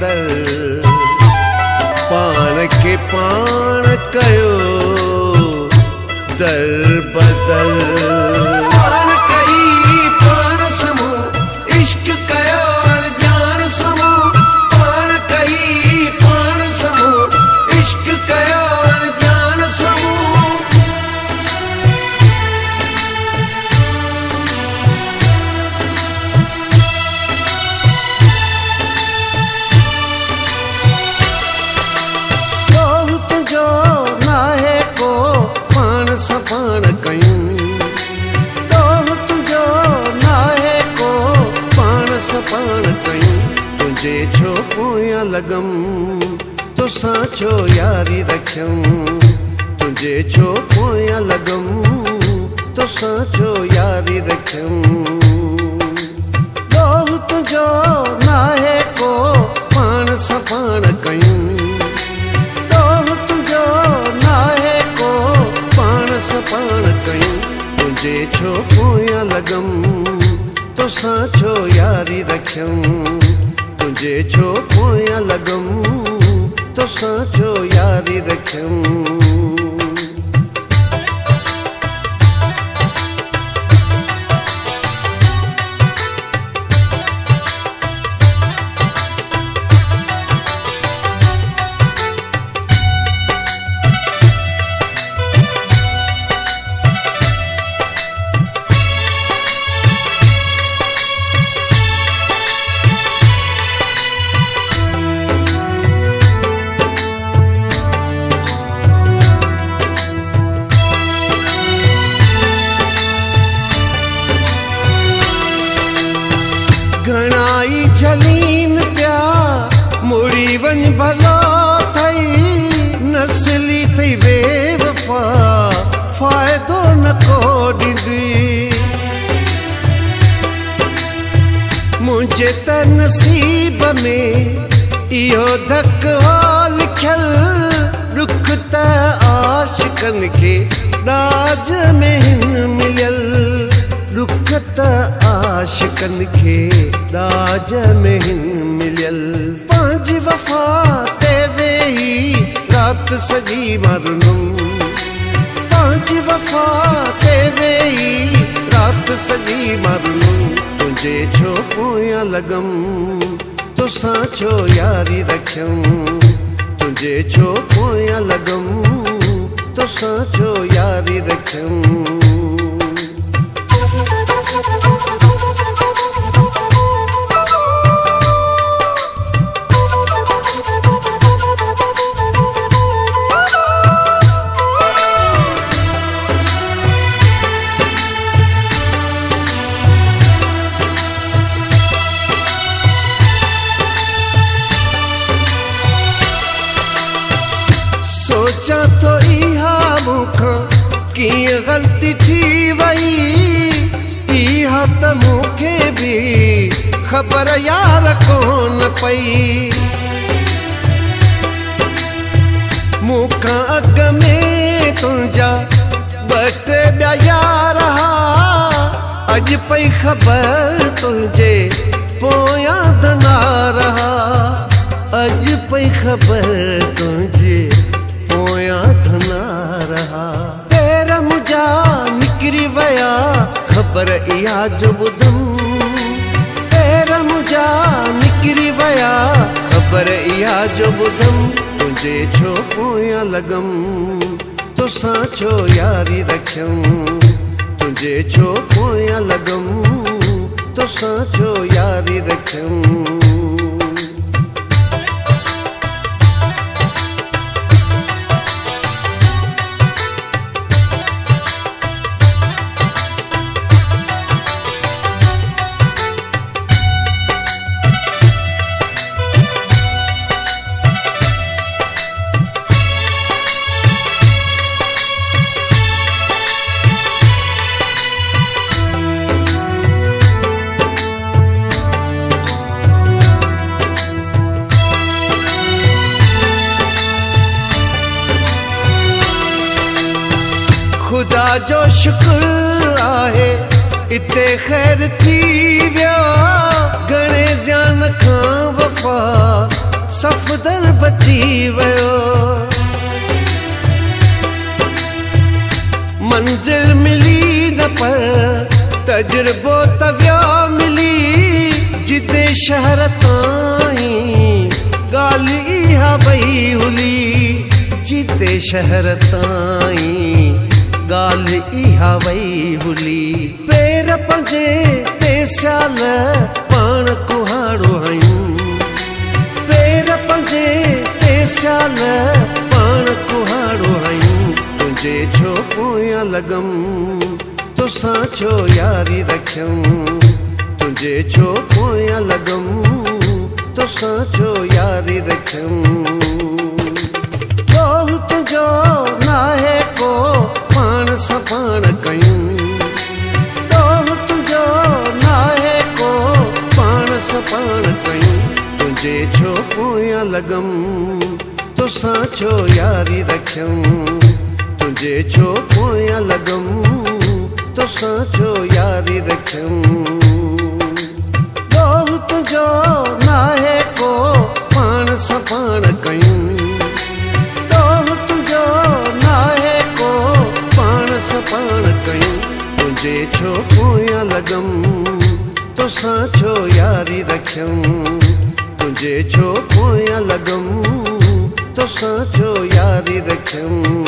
बदल पाण के पाण कयो दर बदल पाण कई पाण समो इश्क कयो अनजान समो पाण कई पाण समो इश्क कयो अनजान समो पाण कयूं तोह तुझो नाहे को पाण सपाण कयूं तुझे छो पोयां लगम तोसां छो यारी रखियऊं तुझे छो पोयां लगम तोसां छो यारी रखियऊं तोह तुझो नाहे को पाण सपाण कयूं सपाण कयूं तुझे छो पोयां लगम तोसां छो यारी रखियऊं तुझे छो पोयां लगम तोसां छो यारी रखियऊं घणाई झलीन पिया मुड़ी वञ भलो थई नस्ली थई बेवफा फ़ाइदो न को ॾींदी मुंहिंजे त नसीब में इहो धक हो लिखियल ॾुख त आशिकनि खे ॾाज में हिन मिलियल ॾुख त आशिकनि खे ॾाज में हिन मिलियल पंहिंजी वफ़ा ते वेही राति सॼी मरनुमि पंहिंजी वफ़ा ते वेही राति सॼी मरनुमि तुंहिंजे छो पोयां लगम तोसां छो यारी रखियऊं तुंहिंजे छो पोयां लगम तोसां छो यारी रखियऊं सोचा तो इहा मूंखां कीअं ग़लती थी वई इहा त मूंखे बि ख़बर यार कोन पई मूंखां अॻ में तुंहिंजा ॿ टे ॿिया यार हा अॼु पई ख़बर तुंहिंजे पोयां धना रहा अॼु पई ख़बर तुंहिंजे पोयां धना रहा पैर मुंहिंजा निकिरी विया ख़बर इहा जो ॿुधम पैर मुंहिंजा निकिरी विया ख़बर इहा जो ॿुधम तुंहिंजे छो पोयां लगम तोसां छो यारी रखियऊं तुंहिंजे छो पोयां लगम तोसां छो यारी रखियऊं खुदा जो शुक्र आहे इते ख़ैर थी वियो घणे ज़्यान खां वफ़ा सफ़दर बची वियो। मंज़िल मिली न पर तजुर्बो त विया मिली, जिते शहर ताईं ॻाल्हि इहा वई हुली, जिते शहर ताईं ॻाल्हि इहा वई हुली। पेर पंहिंजे टे साल पाण कुहाड़ो हयूं, पेर पंहिंजे टे साल पाण कुहाड़ो हयूं। तुंहिंजे छो पोयां लॻम तोसां छो यारी रखियऊं, तुंहिंजे छो पोयां लॻम तोसां छो यारी रखियऊं। ॾोहु तुंहिंजो नाहे को पाण सां पाण कयूं, ॾोहु तुंहिंजो नाहे को पाण सां पाण कयूं। तुंहिंजे छो पोयां लॻम तोसां छो यारी रखियऊं, तुंहिंजे छो पोयां लॻम तोसां छो यारी रखियऊं। ॾोहु तुंहिंजो नाहे को पाण सां पाण कयूं, ॾोहु तुंहिंजो नाहे को पाण सां पाण कयूं। तुंहिंजे छो पोयां लॻम तोसां छो यारी रखियऊं, तुंहिंजे छो पोयां लॻम तोसां छो यारी रखियऊं।